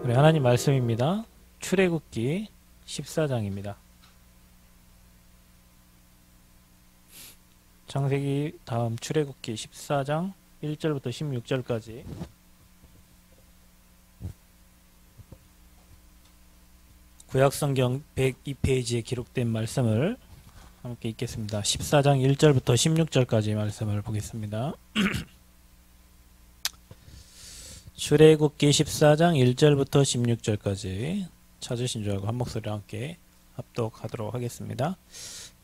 우리 하나님 말씀입니다. 출애굽기 14장입니다. 창세기 다음 출애굽기 14장 1절부터 16절까지 구약성경 102페이지에 기록된 말씀을 함께 읽겠습니다. 14장 1절부터 16절까지 말씀을 보겠습니다. 출애굽기 14장 1절부터 16절까지 찾으신 줄 알고 한 목소리로 함께 합독하도록 하겠습니다.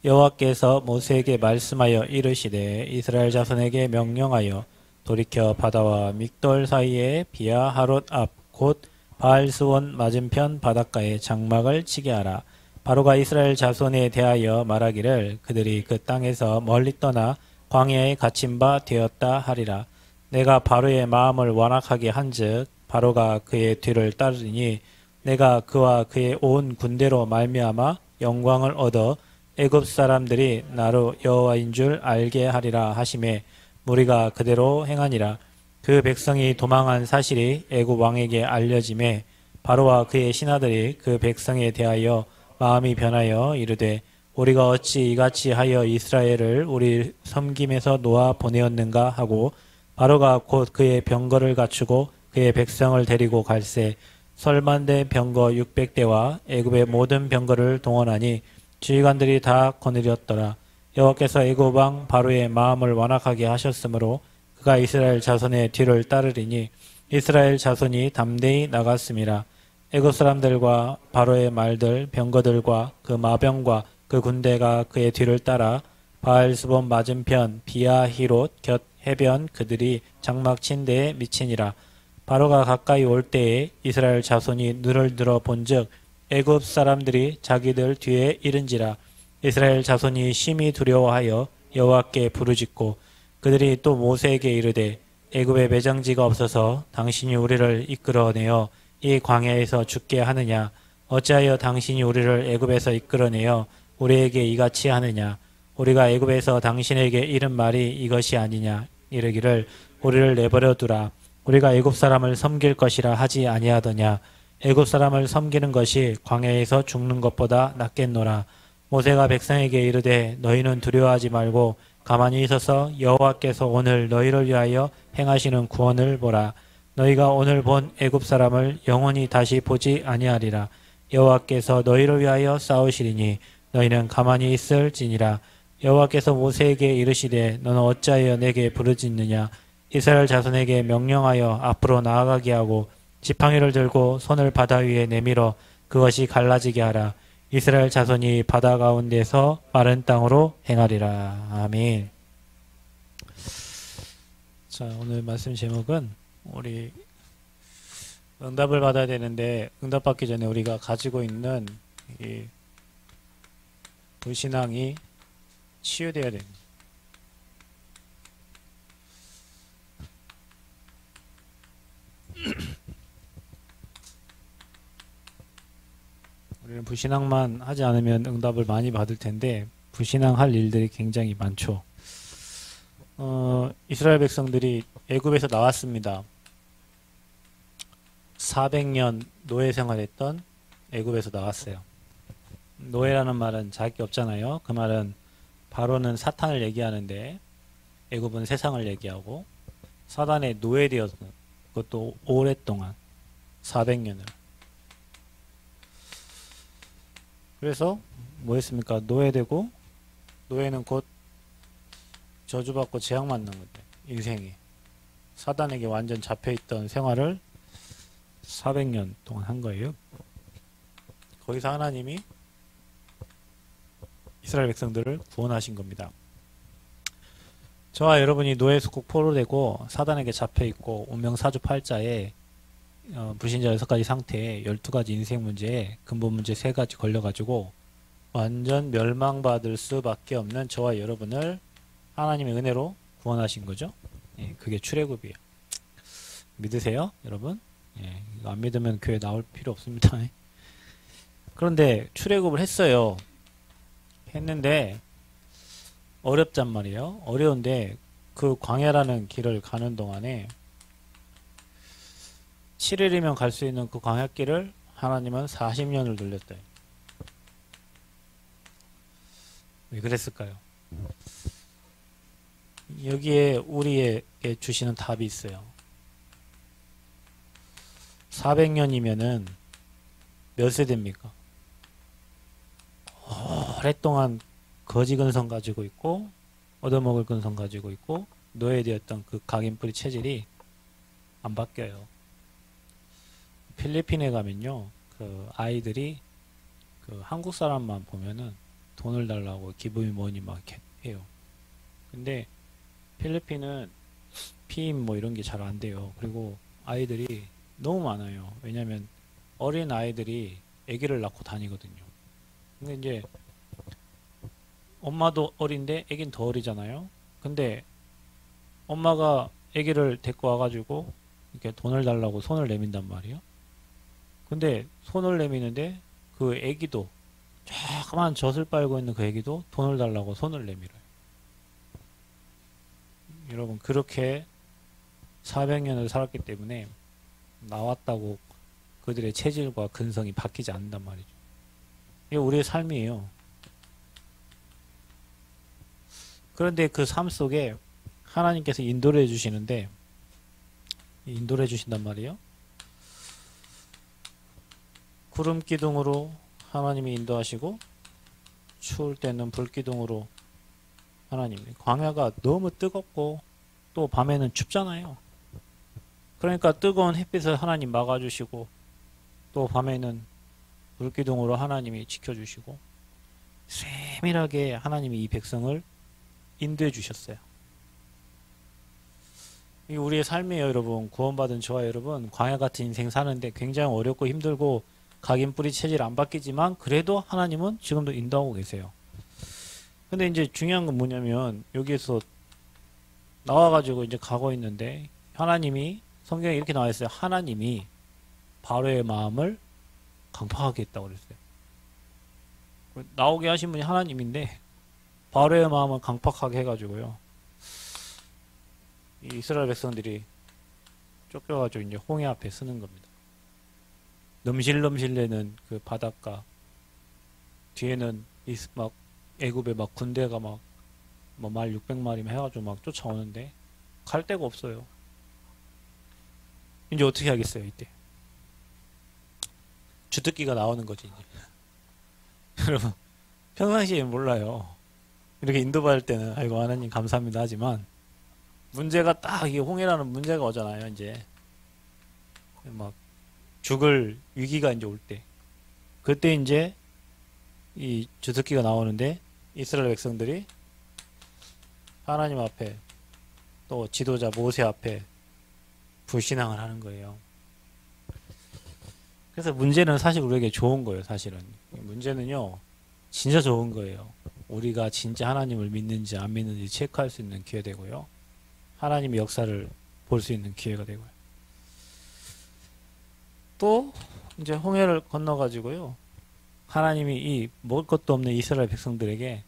여호와께서 모세에게 말씀하여 이르시되 이스라엘 자손에게 명령하여 돌이켜 바다와 믹돌 사이에 비아하롯 앞 곧 바알스원 맞은편 바닷가에 장막을 치게 하라. 바로가 이스라엘 자손에 대하여 말하기를 그들이 그 땅에서 멀리 떠나 광야에 갇힌 바 되었다 하리라. 내가 바로의 마음을 완악하게 한즉 바로가 그의 뒤를 따르니 내가 그와 그의 온 군대로 말미암아 영광을 얻어 애굽 사람들이 나로 여호와인 줄 알게 하리라 하시매 무리가 그대로 행하니라. 그 백성이 도망한 사실이 애굽 왕에게 알려지매 바로와 그의 신하들이 그 백성에 대하여 마음이 변하여 이르되 우리가 어찌 이같이 하여 이스라엘을 우리 섬김에서 놓아 보내었는가 하고 바로가 곧 그의 병거를 갖추고 그의 백성을 데리고 갈새 설만대 병거 600대와 애굽의 모든 병거를 동원하니 지휘관들이 다 거느렸더라. 여호와께서 애굽 왕 바로의 마음을 완악하게 하셨으므로 그가 이스라엘 자손의 뒤를 따르리니 이스라엘 자손이 담대히 나갔음이라. 애굽 사람들과 바로의 말들 병거들과 그 마병과 그 군대가 그의 뒤를 따라 바알스본 맞은편 비아히롯 곁 해변 그들이 장막 친 데에 미치니라. 바로가 가까이 올 때에 이스라엘 자손이 눈을 들어 본즉 애굽 사람들이 자기들 뒤에 이른지라. 이스라엘 자손이 심히 두려워하여 여호와께 부르짖고 그들이 또 모세에게 이르되 애굽에 매장지가 없어서 당신이 우리를 이끌어내어 이 광야에서 죽게 하느냐. 어찌하여 당신이 우리를 애굽에서 이끌어내어 우리에게 이같이 하느냐. 우리가 애굽에서 당신에게 이른 말이 이것이 아니냐. 이르기를 우리를 내버려 두라. 우리가 애굽 사람을 섬길 것이라 하지 아니하더냐. 애굽 사람을 섬기는 것이 광야에서 죽는 것보다 낫겠노라. 모세가 백성에게 이르되 너희는 두려워하지 말고 가만히 있어서 여호와께서 오늘 너희를 위하여 행하시는 구원을 보라. 너희가 오늘 본 애굽 사람을 영원히 다시 보지 아니하리라. 여호와께서 너희를 위하여 싸우시리니 너희는 가만히 있을지니라. 여호와께서 모세에게 이르시되 너는 어찌하여 내게 부르짖느냐. 이스라엘 자손에게 명령하여 앞으로 나아가게 하고 지팡이를 들고 손을 바다 위에 내밀어 그것이 갈라지게 하라. 이스라엘 자손이 바다 가운데서 마른 땅으로 행하리라. 아멘. 자, 오늘 말씀 제목은 우리 응답을 받아야 되는데 응답받기 전에 우리가 가지고 있는 이 불신앙이 치유되어야 됩니다. 우리는 불신앙만 하지 않으면 응답을 많이 받을 텐데 불신앙할 일들이 굉장히 많죠. 이스라엘 백성들이 애굽에서 나왔습니다. 400년 노예 생활했던 애굽에서 나왔어요. 노예라는 말은 자기 게 없잖아요. 그 말은 바로는 사탄을 얘기하는데 애굽은 세상을 얘기하고 사단의 노예되었던 그것도 오랫동안 400년을. 그래서 뭐 했습니까? 노예되고 노예는 곧 저주받고 재앙받는 건데 인생이 사단에게 완전 잡혀있던 생활을 400년 동안 한 거예요. 거기서 하나님이 이스라엘 백성들을 구원하신 겁니다. 저와 여러분이 노예 속국 포로되고 사단에게 잡혀있고 운명사주팔자에 불신자 6가지 상태에 12가지 인생 문제에 근본 문제 3가지 걸려가지고 완전 멸망받을 수밖에 없는 저와 여러분을 하나님의 은혜로 구원하신 거죠. 예, 그게 출애굽이에요. 믿으세요, 여러분? 예, 이거 안 믿으면 교회 나올 필요 없습니다. 그런데 출애굽을 했어요. 했는데 어렵단 말이에요. 어려운데 그 광야라는 길을 가는 동안에 7일이면 갈 수 있는 그 광야길을 하나님은 40년을 돌렸다. 왜 그랬을까요? 여기에 우리에게 주시는 답이 있어요. 400년이면은 몇 세대입니까? 오랫동안 거지 근성 가지고 있고 얻어먹을 근성 가지고 있고 노예되었던 그 각인뿌리 체질이 안 바뀌어요. 필리핀에 가면요, 그 아이들이 그 한국 사람만 보면은 돈을 달라고 기분이 뭐니 막 이렇게 해요. 근데 필리핀은 피임 뭐 이런 게 잘 안 돼요. 그리고 아이들이 너무 많아요. 왜냐면 어린 아이들이 아기를 낳고 다니거든요. 근데 이제 엄마도 어린데 아기는 더 어리잖아요. 근데 엄마가 아기를 데리고 와가지고 이렇게 돈을 달라고 손을 내민단 말이에요. 근데 손을 내미는데 그 아기도 조그만 젖을 빨고 있는 그 아기도 돈을 달라고 손을 내밀어요. 여러분 그렇게 400년을 살았기 때문에 나왔다고 그들의 체질과 근성이 바뀌지 않는단 말이죠. 이게 우리의 삶이에요. 그런데 그 삶 속에 하나님께서 인도를 해주시는데 인도를 해주신단 말이에요. 구름 기둥으로 하나님이 인도하시고 추울 때는 불 기둥으로 하나님이 광야가 너무 뜨겁고 또 밤에는 춥잖아요. 그러니까 뜨거운 햇빛을 하나님 막아주시고 또 밤에는 불기둥으로 하나님이 지켜주시고 세밀하게 하나님이 이 백성을 인도해 주셨어요. 이 우리의 삶이에요, 여러분. 구원받은 저와 여러분, 광야 같은 인생 사는데 굉장히 어렵고 힘들고 각인 뿌리 체질 안 바뀌지만 그래도 하나님은 지금도 인도하고 계세요. 근데 이제 중요한 건 뭐냐면 여기에서 나와가지고 이제 가고 있는데 하나님이 성경에 이렇게 나와 있어요. 하나님이 바로의 마음을 강팍하게 했다고 그랬어요. 나오게 하신 분이 하나님인데 바로의 마음을 강팍하게 해가지고요. 이 이스라엘 백성들이 쫓겨가지고 이제 홍해 앞에 서는 겁니다. 넘실넘실대는 그 바닷가 뒤에는 막 애굽에 막 군대가 막 뭐 말 600마리면 해가지고 막 쫓아오는데 갈 데가 없어요. 이제 어떻게 하겠어요, 이때? 주특기가 나오는 거지, 이제. 여러분, 평상시에 몰라요. 이렇게 인도받을 때는, 아이고, 하나님 감사합니다 하지만, 문제가 딱, 이게 홍해라는 문제가 오잖아요, 이제. 막, 죽을 위기가 이제 올 때. 그때 이제, 이 주특기가 나오는데, 이스라엘 백성들이 하나님 앞에, 또 지도자 모세 앞에 불신앙을 하는 거예요. 그래서 문제는 사실 우리에게 좋은 거예요, 사실은. 문제는요, 진짜 좋은 거예요. 우리가 진짜 하나님을 믿는지 안 믿는지 체크할 수 있는 기회 되고요. 하나님의 역사를 볼 수 있는 기회가 되고요. 또, 이제 홍해를 건너가지고요. 하나님이 이 먹을 것도 없는 이스라엘 백성들에게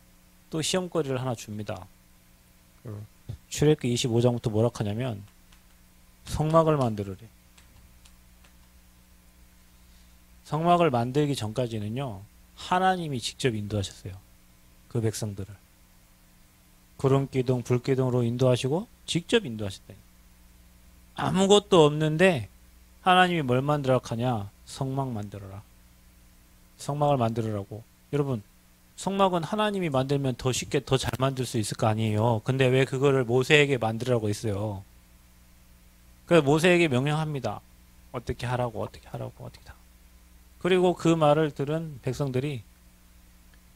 또 시험거리를 하나 줍니다. 출애굽기 25장부터 뭐라 하냐면, 성막을 만들으래. 성막을 만들기 전까지는요, 하나님이 직접 인도하셨어요. 그 백성들을. 구름기둥, 불기둥으로 인도하시고, 직접 인도하셨다. 아무것도 없는데, 하나님이 뭘 만들라 하냐? 성막 만들어라. 성막을 만들으라고. 여러분, 성막은 하나님이 만들면 더 쉽게 더 잘 만들 수 있을 거 아니에요. 근데 왜 그거를 모세에게 만들라고 했어요? 그래서 모세에게 명령합니다. 어떻게 하라고, 어떻게 하라고, 어떻게 하라고. 그리고 그 말을 들은 백성들이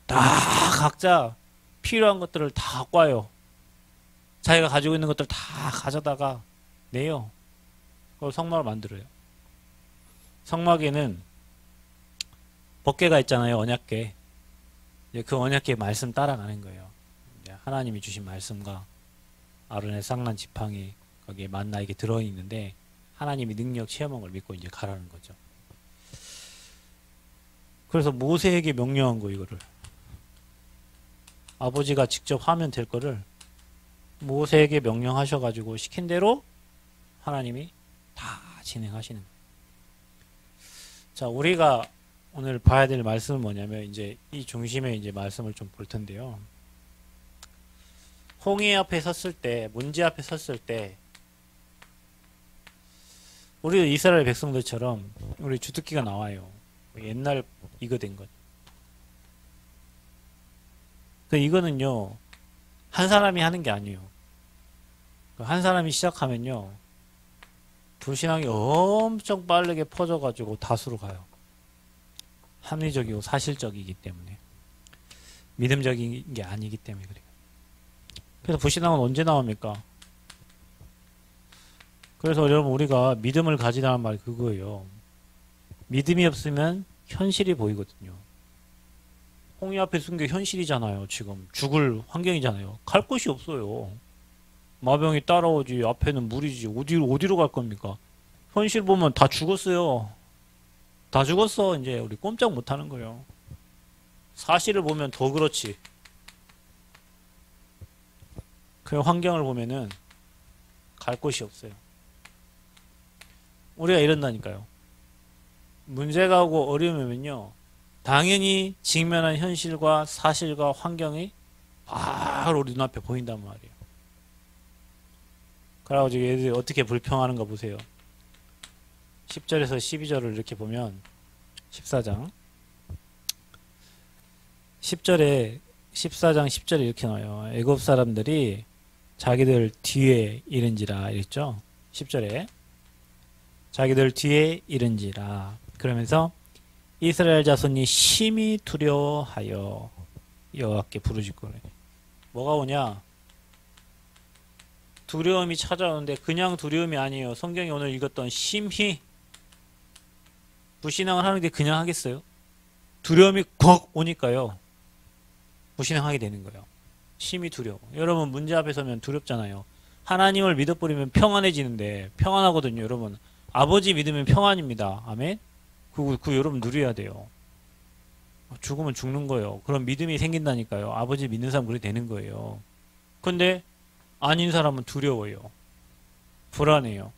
다 각자 필요한 것들을 다 갖고 와요. 자기가 가지고 있는 것들 다 가져다가 내요. 그걸 성막을 만들어요. 성막에는 법궤가 있잖아요. 언약궤. 그 언약궤 말씀 따라가는 거예요. 하나님이 주신 말씀과 아론의 쌍난 지팡이 거기에 만나 이게 들어있는데 하나님이 능력 체험한 걸 믿고 이제 가라는 거죠. 그래서 모세에게 명령한 거 이거를 아버지가 직접 하면 될 거를 모세에게 명령하셔가지고 시킨 대로 하나님이 다 진행하시는 거예요. 자, 우리가 오늘 봐야 될 말씀은 뭐냐면 이제 이 중심에 이제 말씀을 좀 볼 텐데요. 홍해 앞에 섰을 때, 문제 앞에 섰을 때 우리 이스라엘 백성들처럼 우리 주특기가 나와요. 옛날 이거 된 것. 이거는요, 한 사람이 하는 게 아니에요. 한 사람이 시작하면요, 불신앙이 엄청 빠르게 퍼져가지고 다수로 가요. 합리적이고 사실적이기 때문에. 믿음적인 게 아니기 때문에 그래요. 그래서 불신앙은 언제 나옵니까? 그래서 여러분, 우리가 믿음을 가지라는 말이 그거예요. 믿음이 없으면 현실이 보이거든요. 홍해 앞에 쓴 게 현실이잖아요. 지금 죽을 환경이잖아요. 갈 곳이 없어요. 마병이 따라오지, 앞에는 물이지, 어디로 갈 겁니까? 현실 보면 다 죽었어요. 다 죽었어. 이제 우리 꼼짝 못 하는 거예요. 사실을 보면 더 그렇지. 그 환경을 보면은 갈 곳이 없어요. 우리가 이런다니까요. 문제가 오고 어려움이 오면요, 당연히 직면한 현실과 사실과 환경이 바로 우리 눈앞에 보인단 말이에요. 그래가지고 얘들이 어떻게 불평하는 거 보세요. 10절에서 12절을 이렇게 보면 14장 10절에 14장 10절에 이렇게 나와요. 애굽 사람들이 자기들 뒤에 이른지라 이랬죠. 10절에 자기들 뒤에 이른지라. 그러면서 이스라엘 자손이 심히 두려워하여 여호와께 부르짖고. 뭐가 오냐? 두려움이 찾아오는데 그냥 두려움이 아니에요. 성경이 오늘 읽었던 심히, 불신앙을 하는 게 그냥 하겠어요? 두려움이 걱 오니까요, 불신앙하게 되는 거예요. 심히 두려워. 여러분, 문제 앞에 서면 두렵잖아요. 하나님을 믿어버리면 평안해지는데, 평안하거든요. 여러분, 아버지 믿으면 평안입니다. 아멘? 그거 여러분 누려야 돼요. 죽으면 죽는 거예요. 그런 믿음이 생긴다니까요. 아버지 믿는 사람 그렇게 되는 거예요. 근데 아닌 사람은 두려워요. 불안해요.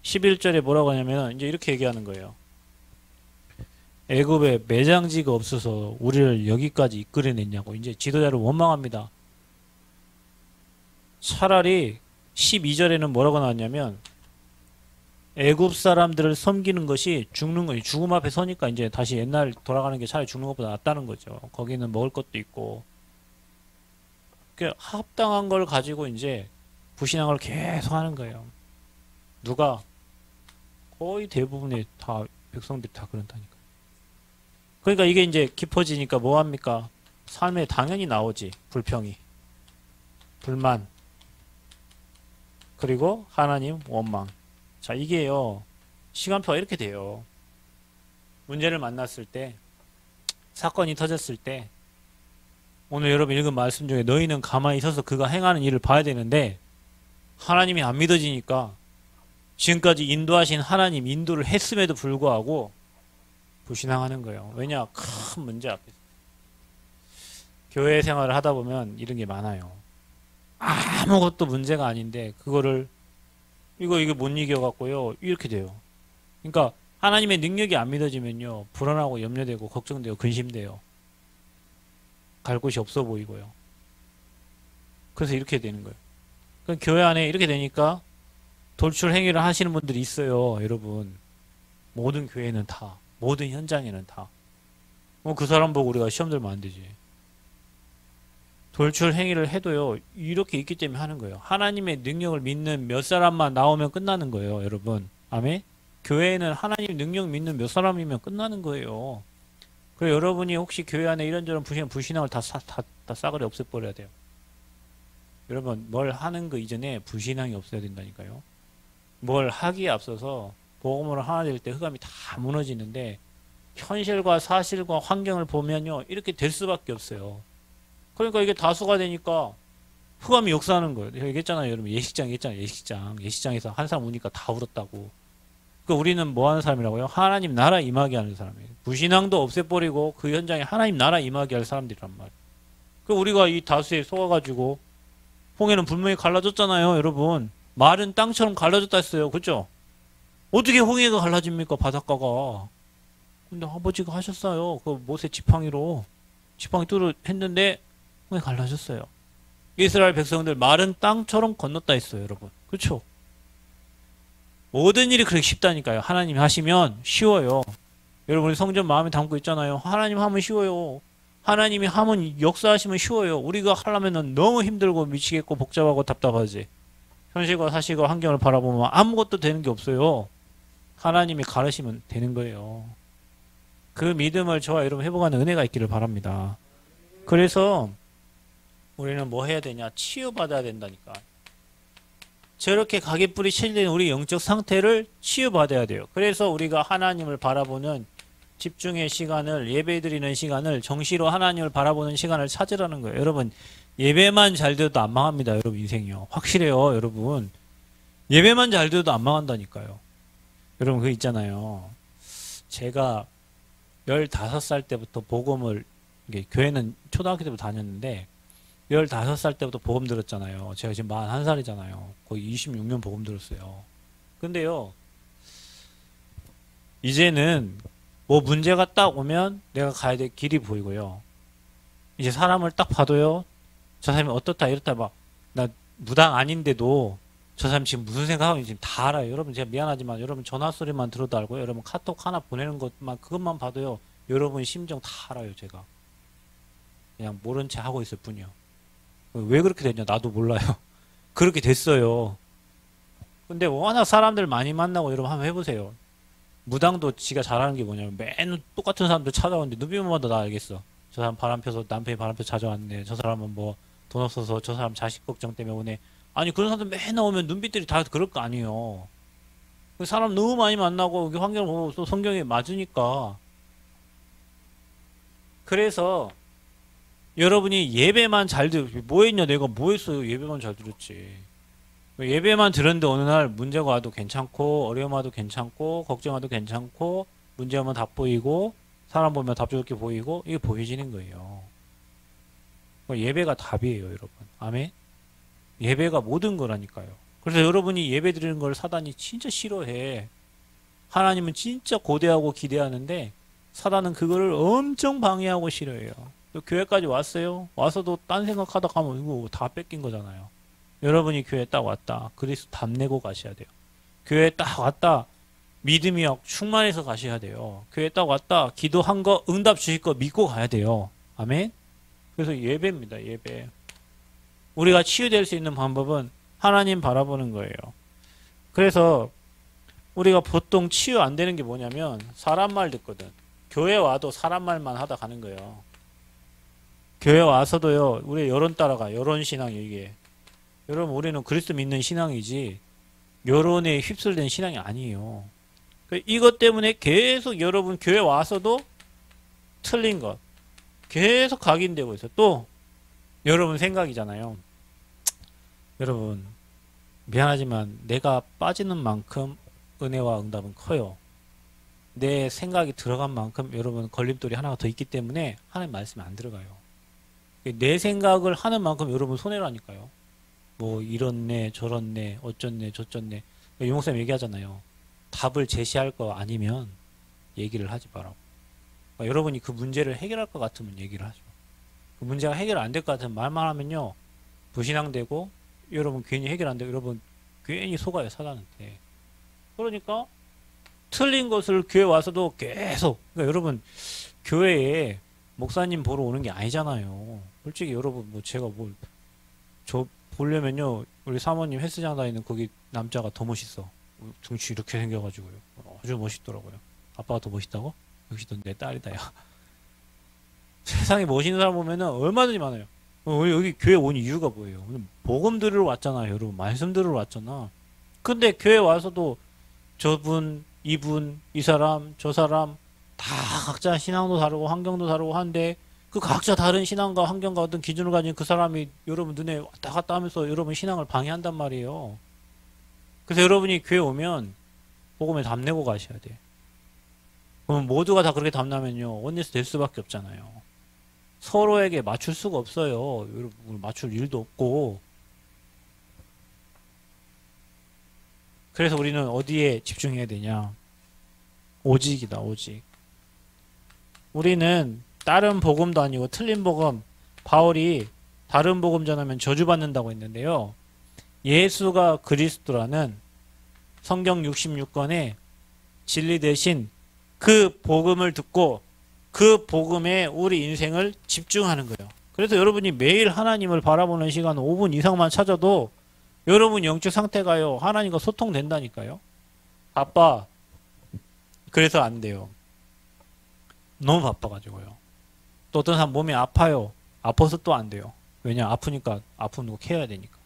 11절에 뭐라고 하냐면 이제 이렇게 얘기하는 거예요. 애굽에 매장지가 없어서 우리를 여기까지 이끌어냈냐고. 이제 지도자를 원망합니다. 차라리 12절에는 뭐라고 나왔냐면 애굽 사람들을 섬기는 것이 죽는 거예요. 죽음 앞에 서니까 이제 다시 옛날 돌아가는 게 차라리 죽는 것보다 낫다는 거죠. 거기는 먹을 것도 있고. 합당한 걸 가지고 이제 불신앙을 계속 하는 거예요. 누가? 거의 대부분의 다 백성들이 다 그런다니까. 그러니까 이게 이제 깊어지니까 뭐 합니까? 삶에 당연히 나오지. 불평이, 불만, 그리고 하나님 원망. 자, 이게요, 시간표가 이렇게 돼요. 문제를 만났을 때, 사건이 터졌을 때, 오늘 여러분 읽은 말씀 중에 너희는 가만히 서서 그가 행하는 일을 봐야 되는데, 하나님이 안 믿어지니까 지금까지 인도하신 하나님 인도를 했음에도 불구하고 불신앙하는 거예요. 왜냐? 큰 문제 앞에서. 교회 생활을 하다 보면 이런 게 많아요. 아무것도 문제가 아닌데 그거를 이게 못 이겨갖고요, 이렇게 돼요. 그러니까 하나님의 능력이 안 믿어지면요, 불안하고 염려되고 걱정되고 근심돼요. 갈 곳이 없어 보이고요. 그래서 이렇게 되는 거예요. 그럼 교회 안에 이렇게 되니까 돌출 행위를 하시는 분들이 있어요. 여러분, 모든 교회는 다, 모든 현장에는 다. 그 사람 보고 우리가 시험 들면 안 되지. 돌출 행위를 해도요, 이렇게 있기 때문에 하는 거예요. 하나님의 능력을 믿는 몇 사람만 나오면 끝나는 거예요, 여러분. 아멘? 교회에는 하나님 능력 믿는 몇 사람이면 끝나는 거예요. 그래서 여러분이 혹시 교회 안에 이런저런 불신앙을 다 싸그리 없애버려야 돼요. 여러분, 뭘 하는 거 이전에 불신앙이 없어야 된다니까요. 뭘 하기에 앞서서 복음을 하나 될 때 흑암이 다 무너지는데, 현실과 사실과 환경을 보면요, 이렇게 될 수밖에 없어요. 그러니까 이게 다수가 되니까 흑암이 역사하는 거예요. 제가 얘기했잖아요. 여러분, 예식장에서 한 사람 우니까 다 울었다고. 그러니까 우리는 뭐 하는 사람이라고요? 하나님 나라 임하게 하는 사람이에요. 불신앙도 없애버리고 그 현장에 하나님 나라 임하게 할 사람들이란 말이에요. 그 우리가 이 다수에 속아가지고, 홍해는 분명히 갈라졌잖아요, 여러분. 말은 땅처럼 갈라졌다 했어요. 그죠? 어떻게 홍해가 갈라집니까, 바닷가가? 근데 아버지가 하셨어요. 그 모세 지팡이로 지팡이 뚫어 했는데 왜 갈라졌어요? 이스라엘 백성들 마른 땅처럼 건넜다 했어요, 여러분. 그렇죠? 모든 일이 그렇게 쉽다니까요. 하나님이 하시면 쉬워요. 여러분 성전 마음에 담고 있잖아요. 하나님 하면 쉬워요. 하나님이 하면 역사하시면 쉬워요. 우리가 하려면은 너무 힘들고 미치겠고 복잡하고 답답하지. 현실과 사실과 환경을 바라보면 아무것도 되는 게 없어요. 하나님이 가르시면 되는 거예요. 그 믿음을 저와 여러분 회복하는 은혜가 있기를 바랍니다. 그래서 우리는 뭐 해야 되냐? 치유받아야 된다니까. 저렇게 가게불이 체질된 우리 영적 상태를 치유받아야 돼요. 그래서 우리가 하나님을 바라보는 집중의 시간을, 예배드리는 시간을, 정시로 하나님을 바라보는 시간을 찾으라는 거예요. 여러분, 예배만 잘 돼도 안 망합니다. 여러분 인생이요. 확실해요. 여러분. 예배만 잘 돼도 안 망한다니까요. 여러분 그거 있잖아요. 제가 15살 때부터 복음을, 교회는 초등학교 때부터 다녔는데 15살 때부터 복음 들었잖아요. 제가 지금 41살이잖아요. 거의 26년 복음 들었어요. 근데요, 이제는 뭐 문제가 딱 오면 내가 가야 될 길이 보이고요. 이제 사람을 딱 봐도요, 저 사람이 어떻다 이렇다 막, 나 무당 아닌데도 저 사람 지금 무슨 생각하고 지금 다 알아요. 여러분 제가 미안하지만 여러분 전화 소리만 들어도 알고요. 여러분 카톡 하나 보내는 것만, 그것만 봐도요, 여러분 심정 다 알아요. 제가 그냥 모른 채 하고 있을 뿐이요. 왜 그렇게 됐냐? 나도 몰라요. 그렇게 됐어요. 근데 워낙 사람들 많이 만나고 여러분 한번 해보세요. 무당도 지가 잘하는 게 뭐냐면 맨 똑같은 사람들 찾아오는데 누비면마다 나 알겠어. 저 사람 바람 펴서 남편이 바람 펴서 찾아왔네. 저 사람은 뭐 돈 없어서 저 사람 자식 걱정 때문에 오네. 아니 그런 사람들 맨날 오면 눈빛들이 다 그럴 거 아니에요. 그 사람 너무 많이 만나고 여기 환경을 보고 또 성경에 맞으니까. 그래서 여러분이 예배만 잘 뭐 했냐? 내가 뭐 했어요? 예배만 잘 들었지. 예배만 들었는데 어느 날 문제가 와도 괜찮고 어려움 와도 괜찮고 걱정 와도 괜찮고 문제 오면 답 보이고 사람 보면 답조게 보이고 이게 보여지는 거예요. 예배가 답이에요, 여러분. 아멘. 예배가 모든 거라니까요. 그래서 여러분이 예배 드리는 걸 사단이 진짜 싫어해. 하나님은 진짜 고대하고 기대하는데 사단은 그거를 엄청 방해하고 싫어해요. 또 교회까지 왔어요. 와서도 딴 생각하다 가면 이거 다 뺏긴 거잖아요. 여러분이 교회에 딱 왔다. 그리스도 답내고 가셔야 돼요. 교회에 딱 왔다. 믿음이 충만해서 가셔야 돼요. 교회에 딱 왔다. 기도한 거 응답 주실 거 믿고 가야 돼요. 아멘. 그래서 예배입니다. 예배. 우리가 치유될 수 있는 방법은 하나님 바라보는 거예요. 그래서 우리가 보통 치유 안 되는 게 뭐냐면 사람 말 듣거든. 교회 와도 사람 말만 하다 가는 거예요. 교회 와서도요, 우리 여론 따라가. 여론 신앙이 이게. 여러분, 우리는 그리스도 믿는 신앙이지 여론에 휩쓸린 신앙이 아니에요. 이것 때문에 계속 여러분 교회 와서도 틀린 것 계속 각인되고 있어요. 또 여러분 생각이잖아요. 여러분 미안하지만 내가 빠지는 만큼 은혜와 응답은 커요. 내 생각이 들어간 만큼 여러분 걸림돌이 하나가 더 있기 때문에 하나님 말씀이 안 들어가요. 내 생각을 하는 만큼 여러분 손해라니까요. 뭐 이렇네 저렇네 어쩌네 저쩌네. 유목사님 얘기하잖아요. 답을 제시할 거 아니면 얘기를 하지 말라고. 여러분이 그 문제를 해결할 것 같으면 얘기를 하죠. 그 문제가 해결 안 될 것 같으면 말만 하면요 불신앙되고 여러분 괜히 해결 안 되고 여러분 괜히 속아요 사단한테. 그러니까 틀린 것을 교회 와서도 계속. 그러니까 여러분 교회에 목사님 보러 오는 게 아니잖아요. 솔직히 여러분 뭐 제가 뭘 저 보려면요 우리 사모님 헬스장 다니는 거기 남자가 더 멋있어. 등치 이렇게 생겨가지고요 아주 멋있더라고요. 아빠가 더 멋있다고? 역시 넌 내 딸이다 야. 세상에 멋있는 사람 보면은 얼마든지 많아요. 우리 여기 교회 온 이유가 뭐예요? 복음 들으러 왔잖아요 여러분. 말씀 들으러 왔잖아. 근데 교회 와서도 저분 이분 이 사람 저 사람 다 각자 신앙도 다르고 환경도 다르고 하는데 그 각자 다른 신앙과 환경과 어떤 기준을 가진 그 사람이 여러분 눈에 왔다 갔다 하면서 여러분 신앙을 방해한단 말이에요. 그래서 여러분이 교회 오면 복음에 답내고 가셔야 돼. 그럼 모두가 다 그렇게 답나면요 원리스 될 수밖에 없잖아요. 서로에게 맞출 수가 없어요. 여러분 맞출 일도 없고. 그래서 우리는 어디에 집중해야 되냐? 오직이다 오직. 우리는 다른 복음도 아니고 틀린 복음, 바울이 다른 복음 전하면 저주받는다고 했는데요. 예수가 그리스도라는 성경 66권의 진리 대신 그 복음을 듣고 그 복음에 우리 인생을 집중하는 거예요. 그래서 여러분이 매일 하나님을 바라보는 시간 5분 이상만 찾아도 여러분 영적 상태가요, 하나님과 소통된다니까요. 바빠. 그래서 안 돼요. 너무 바빠가지고요. 또 어떤 사람 몸이 아파요. 아파서 또 안 돼요. 왜냐? 아프니까 아픈 거 캐야 되니까.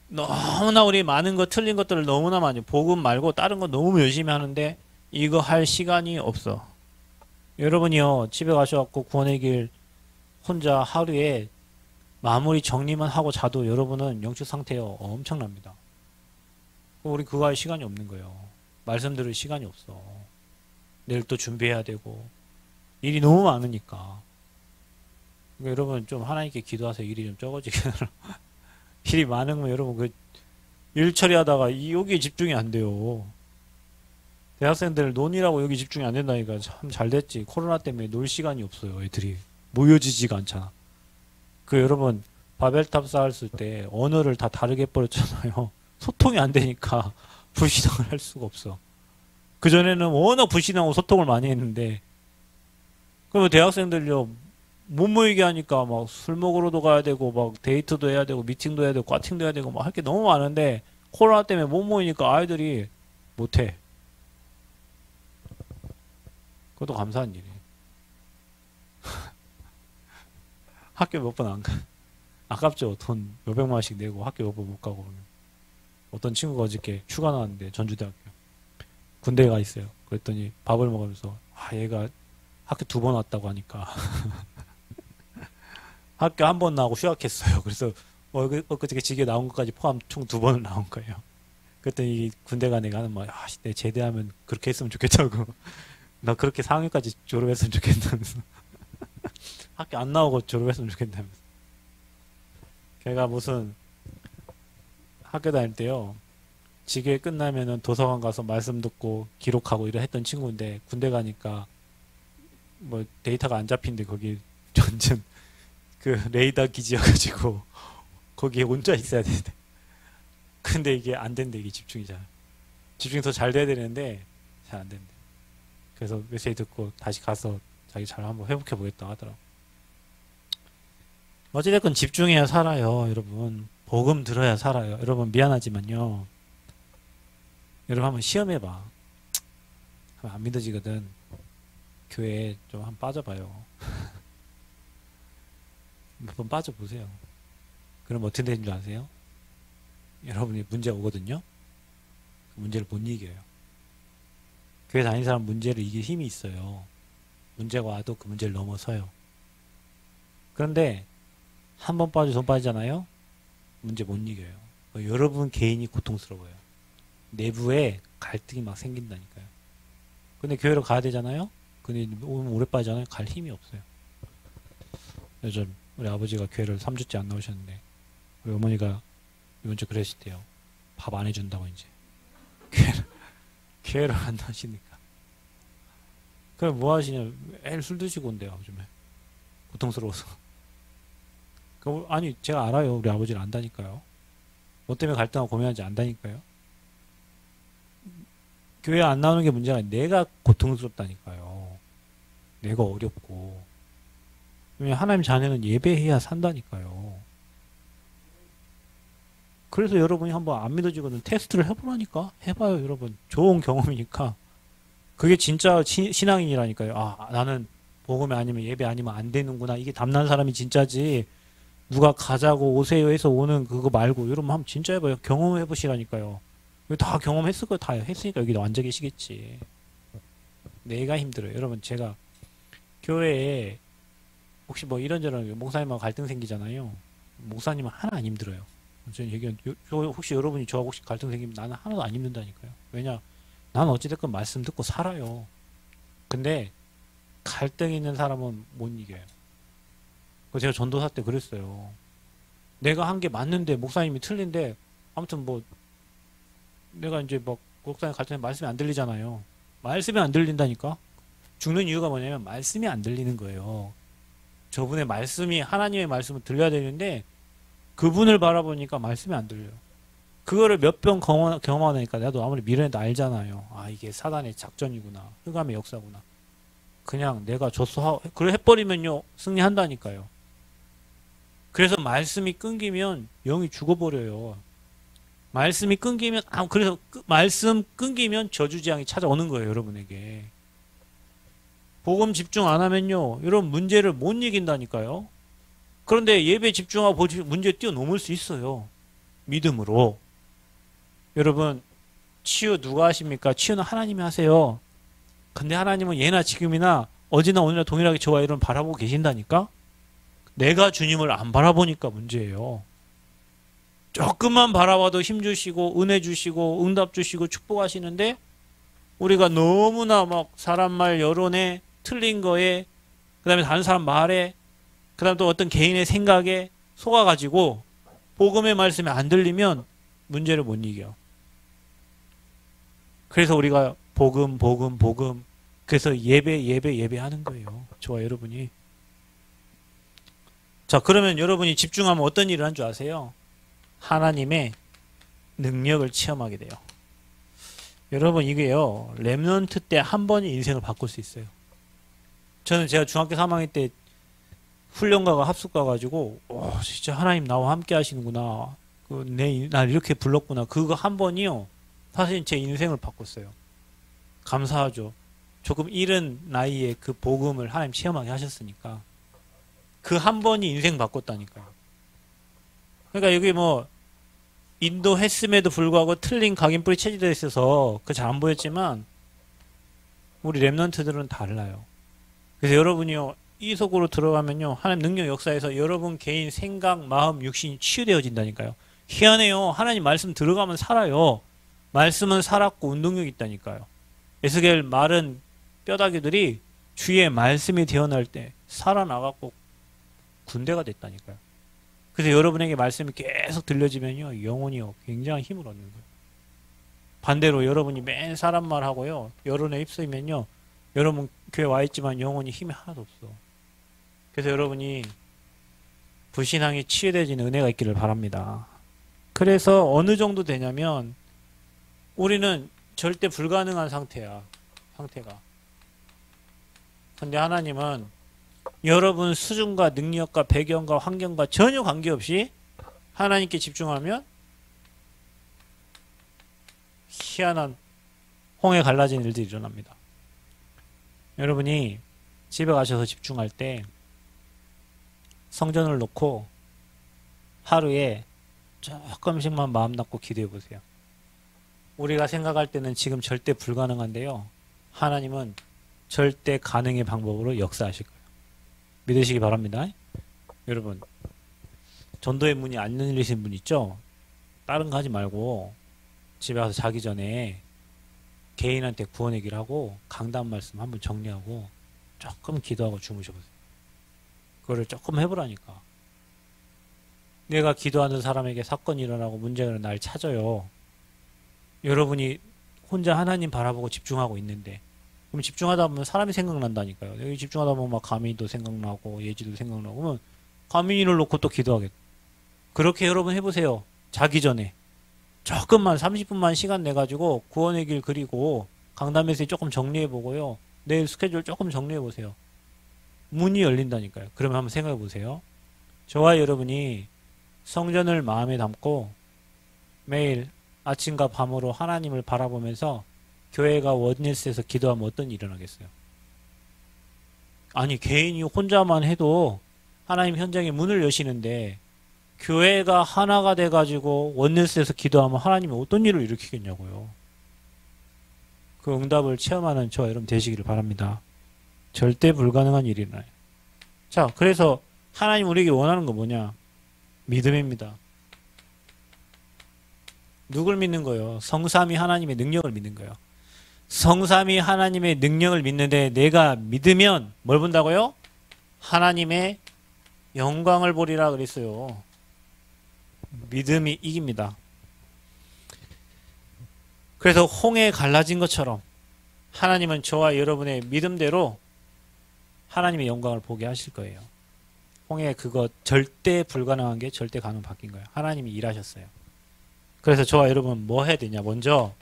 너무나 우리 많은 거 틀린 것들을 너무나 많이, 복음 말고 다른 거 너무 열심히 하는데 이거 할 시간이 없어. 여러분이요, 집에 가셔갖고 구원의 길 혼자 하루에 마무리 정리만 하고 자도 여러분은 영적 상태요 엄청납니다. 우리 그거 할 시간이 없는 거예요. 말씀 들을 시간이 없어. 내일 또 준비해야 되고 일이 너무 많으니까. 그러니까 여러분 좀 하나님께 기도하세요. 일이 좀 적어지게. 일이 많으면 여러분 그 일 처리하다가 여기에 집중이 안 돼요. 대학생들 논이라고 여기 집중이 안 된다니까. 참 잘 됐지. 코로나 때문에 놀 시간이 없어요. 애들이 모여지지가 않잖아. 그 여러분 바벨탑 쌓았을 때 언어를 다 다르게 버렸잖아요. 소통이 안 되니까 불신앙을 할 수가 없어. 그전에는 워낙 불신앙하고 소통을 많이 했는데, 그러면 대학생들요 못 모이게 하니까 막 술 먹으러도 가야 되고 막 데이트도 해야 되고 미팅도 해야 되고 과팅도 해야 되고 막 할 게 너무 많은데 코로나 때문에 못 모이니까 아이들이 못해. 그것도 감사한 일이에요. 학교 몇 번 안 가. 아깝죠. 돈 몇백만 원씩 내고 학교 몇 번 못 가고. 그러면. 어떤 친구가 어저께 휴가 나왔는데 전주대학교 군대에 가 있어요. 그랬더니 밥을 먹으면서 얘가 학교 2번 왔다고 하니까 학교 1번 나오고 휴학했어요. 그래서 엊그저께 지게 나온 것까지 포함 총 2번을 나온 거예요. 그랬더니 군대 간 애가 하는 말, 내 제대하면 그렇게 했으면 좋겠다고. 나 그렇게 상위까지 졸업했으면 좋겠다면서. 학교 안 나오고 졸업했으면 좋겠다면서. 걔가 무슨 학교 다닐 때요, 지게 끝나면은 도서관 가서 말씀 듣고 기록하고 이래 했던 친구인데 군대 가니까 뭐 데이터가 안 잡힌데 거기 완전 그 레이더 기지여가지고 거기에 혼자 있어야 되는데, 근데 이게 안 된대. 이게 집중이 더 잘 돼야 되는데 잘 안 된대. 그래서 메시지 듣고 다시 가서 자기 잘 한번 회복해 보겠다 하더라고. 어찌됐건 집중해야 살아요. 여러분 복음 들어야 살아요. 여러분 미안하지만요, 여러분 한번 시험해봐. 안 믿어지거든. 교회에 좀 한번 빠져봐요. 몇 번 빠져보세요. 그럼 어떻게 되는 줄 아세요? 여러분이 문제가 오거든요. 그 문제를 못 이겨요. 교회 다니는 사람 문제를 이길 힘이 있어요. 문제가 와도 그 문제를 넘어서요. 그런데 한 번 빠져 돈 빠지잖아요. 문제 못 이겨요. 여러분 개인이 고통스러워요. 내부에 갈등이 막 생긴다니까요. 근데 교회로 가야 되잖아요. 근데 오래 빠지잖아요. 갈 힘이 없어요. 요즘 우리 아버지가 교회를 3주째 안 나오셨는데 우리 어머니가 이번 주 그러시대요. 밥 안 해준다고 이제 교회를 안 나오시니까. 그럼 뭐 하시냐? 애를 술 드시고 온대요. 요즘에 고통스러워서. 아니 제가 알아요. 우리 아버지를 안다니까요. 뭐 때문에 갈등하고 고민하는지 안다니까요. 교회 안 나오는 게 문제가 아니라 내가 고통스럽다니까요. 내가 어렵고. 왜냐면 하나님 자녀는 예배해야 산다니까요. 그래서 여러분이 한번 안 믿어지거든 테스트를 해보라니까. 해봐요 여러분. 좋은 경험이니까. 그게 진짜 신앙인이라니까요. 나는 복음이 아니면 예배 아니면 안 되는구나. 이게 담난 사람이 진짜지. 누가 가자고 오세요 해서 오는 그거 말고 여러분 한번 진짜 해봐요. 경험해 보시라니까요. 다 경험했을 거 다 했으니까 여기 앉아 계시겠지. 내가 힘들어요. 여러분 제가 교회에 혹시 뭐 이런저런 목사님하고 갈등 생기잖아요. 목사님은 하나 안 힘들어요. 저는 얘기한 혹시 여러분이 저하고 혹시 갈등 생기면 나는 하나도 안 힘든다니까요. 왜냐? 나는 어찌됐건 말씀 듣고 살아요. 근데 갈등 있는 사람은 못 이겨요. 제가 전도사 때 그랬어요. 내가 한 게 맞는데 목사님이 틀린데 아무튼 뭐 내가 이제 막 목사님 갈등에 말씀이 안 들리잖아요. 말씀이 안 들린다니까. 죽는 이유가 뭐냐면 말씀이 안 들리는 거예요. 저분의 말씀이 하나님의 말씀을 들려야 되는데 그분을 바라보니까 말씀이 안 들려요. 그거를 몇 번 경험하니까 나도 아무리 미련해도 알잖아요. 아, 이게 사단의 작전이구나. 흑암의 역사구나. 그냥 내가 그래 해버리면요 승리한다니까요. 그래서 말씀이 끊기면 영이 죽어버려요. 말씀이 끊기면 그래서 말씀 끊기면 저주재앙이 찾아오는 거예요, 여러분에게. 복음 집중 안 하면요 여러분 문제를 못 이긴다니까요. 그런데 예배 집중하고 문제 뛰어넘을 수 있어요, 믿음으로. 여러분 치유 누가 하십니까? 치유는 하나님이 하세요. 근데 하나님은 예나 지금이나 어제나 오늘이나 동일하게 저와 여러분 바라보고 계신다니까. 내가 주님을 안 바라보니까 문제예요. 조금만 바라봐도 힘 주시고 은혜 주시고 응답 주시고 축복하시는데 우리가 너무나 막 사람 말 여론에 틀린 거에 그 다음에 다른 사람 말에 그 다음에 또 어떤 개인의 생각에 속아가지고 복음의 말씀이 안 들리면 문제를 못 이겨. 그래서 우리가 복음 그래서 예배 하는 거예요, 저와 여러분이. 자, 그러면 여러분이 집중하면 어떤 일을 한 줄 아세요? 하나님의 능력을 체험하게 돼요. 여러분 이게요 렘넌트 때 한 번이 인생을 바꿀 수 있어요. 저는 제가 중학교 3학년 때 훈련가가 합숙 가가지고 진짜 하나님 나와 함께 하시는구나, 날 이렇게 불렀구나, 그거 한 번이요 사실 제 인생을 바꿨어요. 감사하죠. 조금 이른 나이에 그 복음을 하나님 체험하게 하셨으니까. 그 한 번이 인생 바꿨다니까요. 그러니까 여기 뭐 인도했음에도 불구하고 틀린 각인뿔이 체질되어 있어서 그 잘 안 보였지만 우리 렘넌트들은 달라요. 그래서 여러분이요 이 속으로 들어가면요 하나님 능력 역사에서 여러분 개인 생각, 마음, 육신이 치유되어진다니까요. 희한해요. 하나님 말씀 들어가면 살아요. 말씀은 살았고 운동력이 있다니까요. 에스겔 마른 뼈다귀들이 주의 말씀이 태어날 때 살아나갖고 군대가 됐다니까요. 그래서 여러분에게 말씀이 계속 들려지면요 영혼이요 굉장한 힘을 얻는 거예요. 반대로 여러분이 맨 사람 말하고요 여론에 휩쓰이면요 여러분 교회 와 있지만 영혼이 힘이 하나도 없어. 그래서 여러분이 불신앙이 치유되어지는 은혜가 있기를 바랍니다. 그래서 어느 정도 되냐면 우리는 절대 불가능한 상태가. 근데 하나님은 여러분 수준과 능력과 배경과 환경과 전혀 관계없이 하나님께 집중하면 희한한 홍해 갈라진 일들이 일어납니다. 여러분이 집에 가셔서 집중할 때 성전을 놓고 하루에 조금씩만 마음 닫고 기도해 보세요. 우리가 생각할 때는 지금 절대 불가능한데요 하나님은 절대 가능의 방법으로 역사하실 거예요. 믿으시기 바랍니다. 여러분 전도의 문이 안 열리신 분 있죠? 다른 거 하지 말고 집에 가서 자기 전에 개인한테 구원 얘기를 하고 강단 말씀 한번 정리하고 조금 기도하고 주무셔보세요. 그거를 조금 해보라니까. 내가 기도하는 사람에게 사건이 일어나고 문제가 일어나 날 찾아요. 여러분이 혼자 하나님 바라보고 집중하고 있는데 그럼 집중하다 보면 사람이 생각난다니까요. 여기 집중하다 보면 막 가민이도 생각나고 예지도 생각나고 그러면 가민이를 놓고 또 기도하겠다. 그렇게 여러분 해보세요. 자기 전에 조금만 30분만 시간 내가지고 구원의 길 그리고 강담에서 조금 정리해보고요. 내일 스케줄 조금 해보세요. 문이 열린다니까요. 그러면 한번 생각해보세요. 저와 여러분이 성전을 마음에 담고 매일 아침과 밤으로 하나님을 바라보면서 교회가 원리스에서 기도하면 어떤 일이 일어나겠어요? 아니 개인이 혼자만 해도 하나님 현장에 문을 여시는데 교회가 하나가 돼가지고 원리스에서 기도하면 하나님이 어떤 일을 일으키겠냐고요. 그 응답을 체험하는 저와 여러분 되시기를 바랍니다. 절대 불가능한 일이 일어나요. 자, 그래서 하나님 우리에게 원하는 거 뭐냐? 믿음입니다. 누굴 믿는 거예요? 성삼위 하나님의 능력을 믿는 거예요. 성삼위 하나님의 능력을 믿는데 내가 믿으면 뭘 본다고요? 하나님의 영광을 보리라 그랬어요. 믿음이 이깁니다. 그래서 홍해 갈라진 것처럼 하나님은 저와 여러분의 믿음대로 하나님의 영광을 보게 하실 거예요. 홍해 그거 절대 불가능한 게 절대 가능 바뀐 거예요. 하나님이 일하셨어요. 그래서 저와 여러분 뭐 해야 되냐? 먼저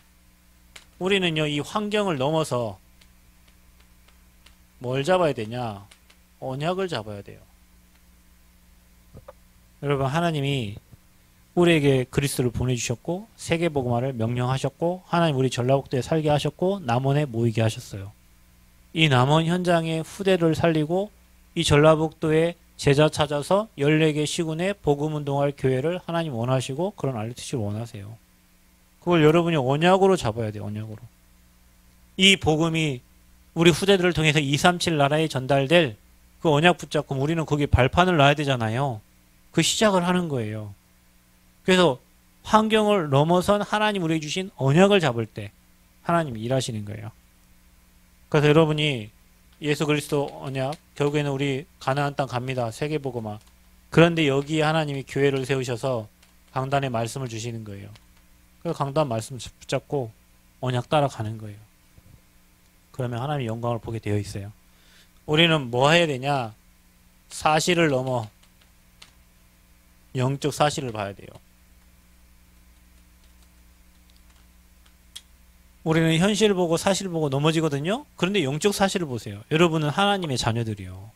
우리는요, 이 환경을 넘어서 뭘 잡아야 되냐? 언약을 잡아야 돼요. 여러분, 하나님이 우리에게 그리스도를 보내주셨고 세계복음화를 명령하셨고 하나님 우리 전라북도에 살게 하셨고 남원에 모이게 하셨어요. 이 남원 현장의 후대를 살리고 이 전라북도에 제자 찾아서 14개 시군에 복음운동할 교회를 하나님 원하시고 그런 RTC를 원하세요. 그걸 여러분이 언약으로 잡아야 돼요. 언약으로. 이 복음이 우리 후대들을 통해서 237 나라에 전달될 그 언약 붙잡고 우리는 거기에 발판을 놔야 되잖아요. 그 시작을 하는 거예요. 그래서 환경을 넘어선 하나님 우리에게 주신 언약을 잡을 때 하나님이 일하시는 거예요. 그래서 여러분이 예수 그리스도 언약, 결국에는 우리 가나안 땅 갑니다. 세계복음화. 그런데 여기에 하나님이 교회를 세우셔서 강단의 말씀을 주시는 거예요. 그래서 강단 말씀을 붙잡고 언약 따라가는 거예요. 그러면 하나님의 영광을 보게 되어 있어요. 우리는 뭐 해야 되냐? 사실을 넘어 영적 사실을 봐야 돼요. 우리는 현실을 보고 사실을 보고 넘어지거든요. 그런데 영적 사실을 보세요. 여러분은 하나님의 자녀들이요.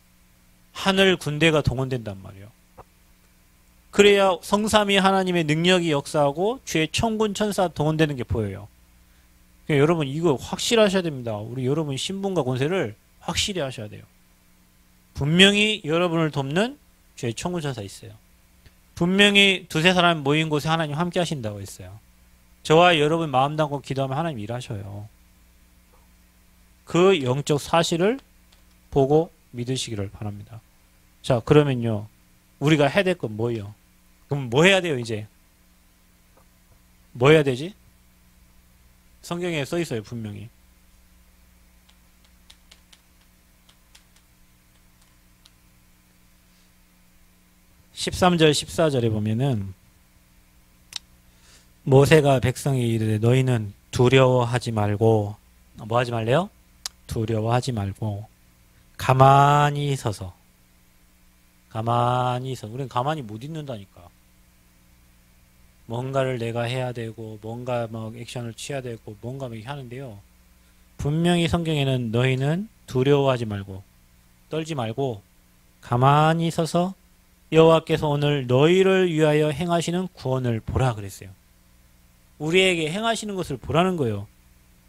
하늘 군대가 동원된단 말이에요. 그래야 성삼위 하나님의 능력이 역사하고 주의 천군 천사 동원되는 게 보여요. 그러니까 여러분 이거 확실하셔야 됩니다. 우리 여러분 신분과 권세를 확실히 하셔야 돼요. 분명히 여러분을 돕는 주의 천군 천사 있어요. 분명히 두세 사람 모인 곳에 하나님 함께 하신다고 했어요. 저와 여러분 마음 담고 기도하면 하나님 일하셔요. 그 영적 사실을 보고 믿으시기를 바랍니다. 자, 그러면요. 우리가 해야 될 건 뭐예요? 그럼 뭐 해야 돼요, 이제? 뭐 해야 되지? 성경에 써 있어요, 분명히. (13절) (14절에) 보면은 모세가 백성에 이르되 너희는 두려워하지 말고 뭐 하지 말래요? 두려워하지 말고 가만히 서서 우리는 가만히 못 있는다니까. 뭔가를 내가 해야 되고 뭔가 막 액션을 취해야 되고 뭔가 막 하는데요. 분명히 성경에는 너희는 두려워하지 말고 떨지 말고 가만히 서서 여호와께서 오늘 너희를 위하여 행하시는 구원을 보라 그랬어요. 우리에게 행하시는 것을 보라는 거예요.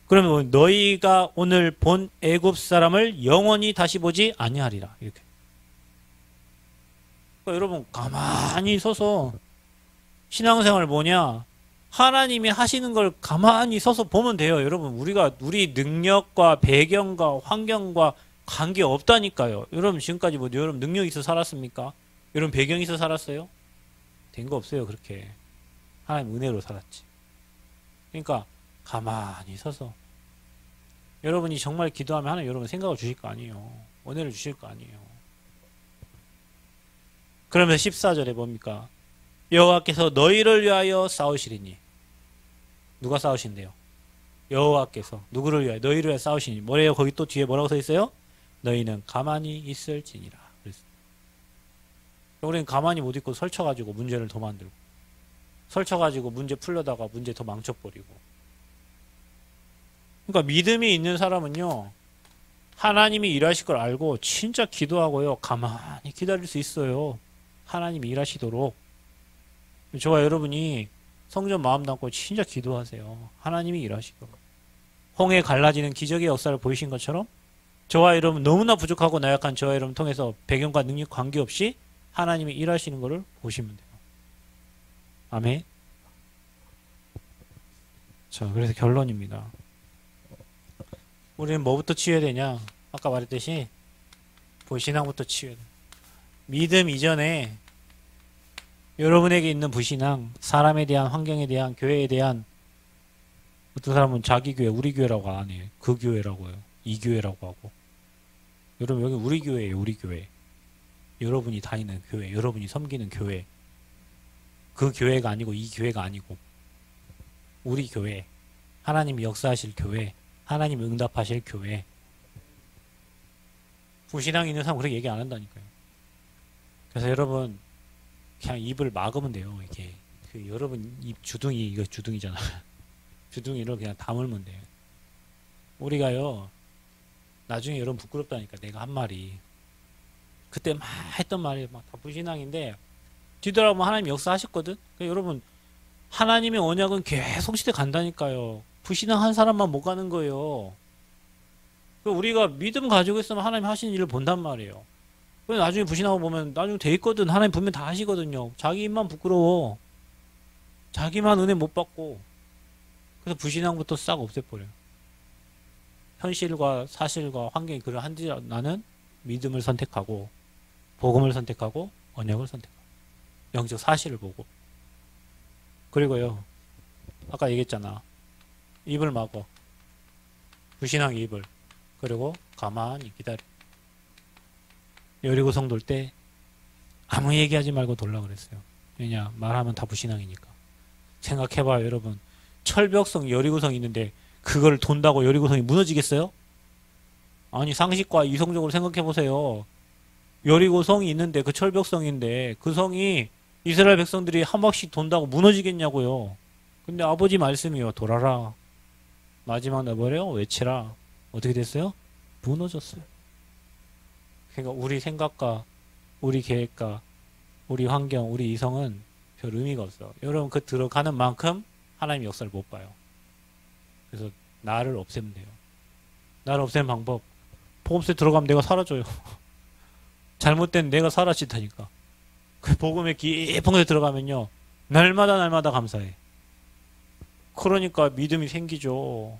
그러면 너희가 오늘 본 애굽 사람을 영원히 다시 보지 아니하리라. 이렇게. 그러니까 여러분 가만히 서서 신앙생활 뭐냐? 하나님이 하시는 걸 가만히 서서 보면 돼요. 여러분 우리 능력과 배경과 환경과 관계 없다니까요. 여러분 지금까지 뭐 여러분 능력 있어 살았습니까? 여러분 배경 있어 살았어요? 된 거 없어요. 그렇게. 하나님 은혜로 살았지. 그러니까 가만히 서서 여러분이 정말 기도하면 하나님 여러분 생각을 주실 거 아니에요. 은혜를 주실 거 아니에요. 그러면서 14절에 뭡니까? 여호와께서 너희를 위하여 싸우시리니. 누가 싸우신대요? 여호와께서 누구를 위하여? 너희를 위하여 싸우시니. 뭐래요? 거기 또 뒤에 뭐라고 써 있어요? 너희는 가만히 있을지니라. 그랬어요. 우리는 가만히 못 있고 설쳐가지고 문제를 더 만들고 설쳐가지고 문제 풀려다가 문제 더 망쳐버리고. 그러니까 믿음이 있는 사람은요. 하나님이 일하실 걸 알고 진짜 기도하고요. 가만히 기다릴 수 있어요. 하나님이 일하시도록. 저와 여러분이 성전 마음 담고 진짜 기도하세요. 하나님이 일하시도록. 홍해 갈라지는 기적의 역사를 보이신 것처럼 저와 여러분 너무나 부족하고 나약한 저와 여러분 통해서 배경과 능력 관계없이 하나님이 일하시는 것을 보시면 돼요. 아멘. 자, 그래서 결론입니다. 우리는 뭐부터 치유해야 되냐? 아까 말했듯이 신앙부터 치유해야 돼. 믿음 이전에 여러분에게 있는 부신앙, 사람에 대한, 환경에 대한, 교회에 대한, 어떤 사람은 자기 교회, 우리 교회라고 안 해요. 그 교회라고 해요. 이 교회라고 하고. 여러분 여기 우리 교회예요. 우리 교회. 여러분이 다니는 교회, 여러분이 섬기는 교회. 그 교회가 아니고 이 교회가 아니고 우리 교회, 하나님이 역사하실 교회, 하나님 응답하실 교회. 불신앙 있는 사람 그렇게 얘기 안 한다니까요. 그래서 여러분 그냥 입을 막으면 돼요. 이게 여러분 입 주둥이, 이거 주둥이잖아. 주둥이를 그냥 다물면 돼요. 우리가요 나중에 여러분 부끄럽다니까. 내가 한 말이 그때 막 했던 말이 막 다 불신앙인데 뒤돌아보면 하나님 역사하셨거든. 그러니까 여러분 하나님의 언약은 계속 시대 간다니까요. 불신앙 한 사람만 못 가는 거예요. 우리가 믿음 가지고 있으면 하나님 하시는 일을 본단 말이에요. 나중에 불신하고 보면 나중에 돼 있거든. 하나님 분명 다 하시거든요. 자기 입만 부끄러워. 자기만 은혜 못 받고. 그래서 불신앙부터 싹 없애버려요. 현실과 사실과 환경이 그러한지 나는 믿음을 선택하고 복음을 선택하고 언약을 선택하고 영적 사실을 보고. 그리고요 아까 얘기했잖아. 입을 막어. 불신앙의 입을. 그리고 가만히 기다려. 여리고성 돌 때 아무 얘기하지 말고 돌라 그랬어요. 왜냐? 말하면 다 불신앙이니까. 생각해봐요 여러분. 철벽성 여리고성이 있는데 그걸 돈다고 여리고성이 무너지겠어요? 아니 상식과 이성적으로 생각해보세요. 여리고성이 있는데 그 철벽성인데 그 성이 이스라엘 백성들이 한 바퀴 돈다고 무너지겠냐고요. 근데 아버지 말씀이요. 돌아라. 마지막 내버려 외치라. 어떻게 됐어요? 무너졌어요. 그러니까 우리 생각과 우리 계획과 우리 환경, 우리 이성은 별 의미가 없어. 여러분 그 들어가는 만큼 하나님 역사를 못 봐요. 그래서 나를 없애면 돼요. 나를 없애는 방법. 복음서에 들어가면 내가 사라져요. 잘못된 내가 사라지다니까. 그 복음의 깊은 곳에 들어가면요. 날마다 감사해. 그러니까 믿음이 생기죠.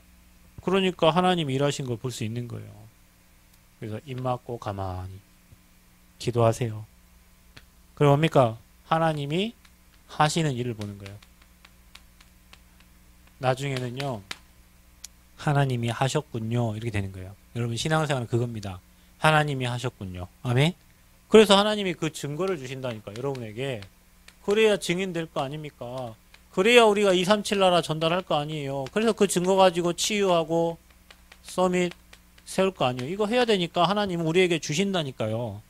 그러니까 하나님이 일하신 걸 볼 수 있는 거예요. 그래서 입 막고 가만히 기도하세요. 그리고 뭡니까? 하나님이 하시는 일을 보는 거예요. 나중에는요. 하나님이 하셨군요. 이렇게 되는 거예요. 여러분 신앙생활은 그겁니다. 하나님이 하셨군요. 아멘? 그래서 하나님이 그 증거를 주신다니까 여러분에게. 그래야 증인 될 거 아닙니까? 그래야 우리가 237 나라 전달할 거 아니에요. 그래서 그 증거 가지고 치유하고 서밋 세울 거 아니에요. 이거 해야 되니까 하나님은 우리에게 주신다니까요.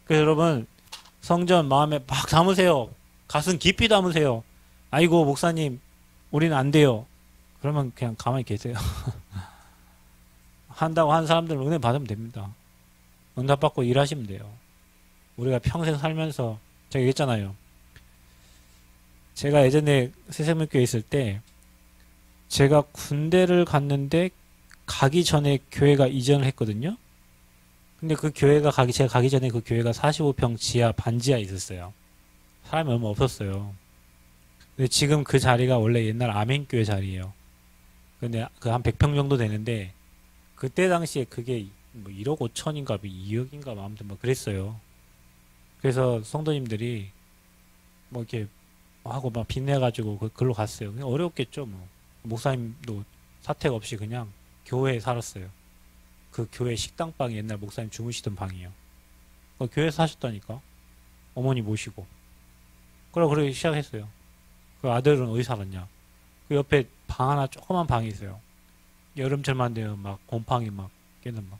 그래서 여러분 성전 마음에 막 담으세요. 가슴 깊이 담으세요. 아이고 목사님 우리는 안 돼요. 그러면 그냥 가만히 계세요. 한다고 한 사람들은 은혜 받으면 됩니다. 응답받고 일하시면 돼요. 우리가 평생 살면서 제가 얘기했잖아요. 제가 예전에 새생명교회 있을 때 제가 군대를 갔는데 가기 전에 교회가 이전을 했거든요. 근데 그 교회가 제가 가기 전에 그 교회가 45평 지하 반지하에 있었어요. 사람이 얼마 없었어요. 근데 지금 그 자리가 원래 옛날 아멘교회 자리예요. 근데 그 한 100평 정도 되는데 그때 당시에 그게 뭐 1억 5천인가 2억인가 뭐 아무튼 뭐 그랬어요. 그래서 성도님들이 뭐 이렇게 하고 막 빚내가지고 글로 갔어요. 그냥 어려웠겠죠 뭐. 목사님도 사택 없이 그냥 교회에 살았어요. 그 교회 식당방이 옛날 목사님 주무시던 방이에요. 교회에서 사셨다니까. 어머니 모시고. 그러고 시작했어요. 그 아들은 어디 살았냐. 그 옆에 방 하나 조그만 방이 있어요. 여름철만 되면 막 곰팡이 막 깨는 막.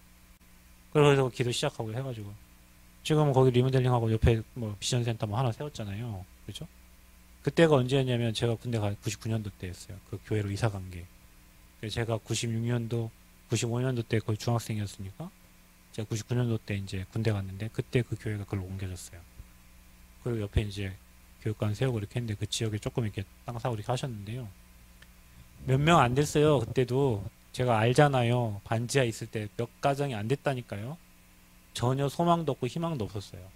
그래서 기도 시작하고 해가지고. 지금은 거기 리모델링하고 옆에 뭐 비전센터 뭐 하나 세웠잖아요. 그죠? 그때가 언제였냐면 제가 군대 가 99년도 때였어요. 그 교회로 이사 간 게. 제가 96년도, 95년도 때 거의 중학생이었으니까 제가 99년도 때 이제 군대 갔는데 그때 그 교회가 그걸로 옮겨졌어요. 그리고 옆에 이제 교육관 세우고 이렇게 했는데 그 지역에 조금 이렇게 땅 사고 이렇게 하셨는데요. 몇 명 안 됐어요. 그때도 제가 알잖아요. 반지하 있을 때 몇 가정이 안 됐다니까요. 전혀 소망도 없고 희망도 없었어요.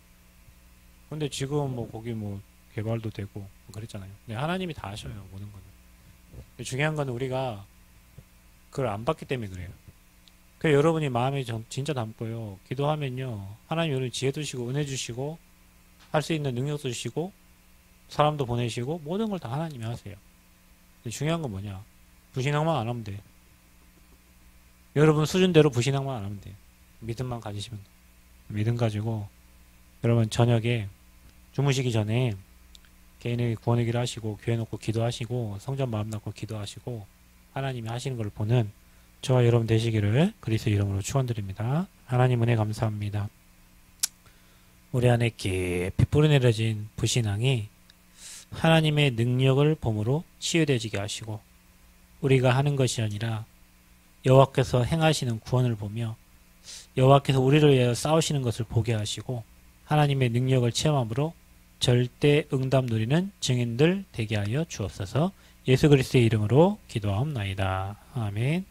근데 지금 뭐 거기 뭐 개발도 되고 뭐 그랬잖아요. 근데 하나님이 다 하셔요. 모든 거는. 중요한 건 우리가 그걸 안 받기 때문에 그래요. 그래서 여러분이 마음에 진짜 담고요. 기도하면요. 하나님 여러분 지혜 주시고 은혜 주시고 할 수 있는 능력도 주시고 사람도 보내시고 모든 걸 다 하나님이 하세요. 근데 중요한 건 뭐냐. 불신앙만 안 하면 돼. 여러분 수준대로 불신앙만 안 하면 돼요. 믿음만 가지시면 돼요. 믿음 가지고 여러분 저녁에 주무시기 전에 개인에게 구원의 길을 하시고 교회 놓고 기도하시고 성전 마음 놓고 기도하시고 하나님이 하시는 걸 보는 저와 여러분 되시기를 그리스도 이름으로 축원드립니다. 하나님 은혜 감사합니다. 우리 안에 깊이 뿌리내려진 불신앙이 하나님의 능력을 봄으로 치유되지게 하시고 우리가 하는 것이 아니라 여호와께서 행하시는 구원을 보며 여호와께서 우리를 위하여 싸우시는 것을 보게 하시고 하나님의 능력을 체험함으로 절대 응답 누리는 증인들 되게 하여 주옵소서. 예수 그리스도의 이름으로 기도하옵나이다. 아멘.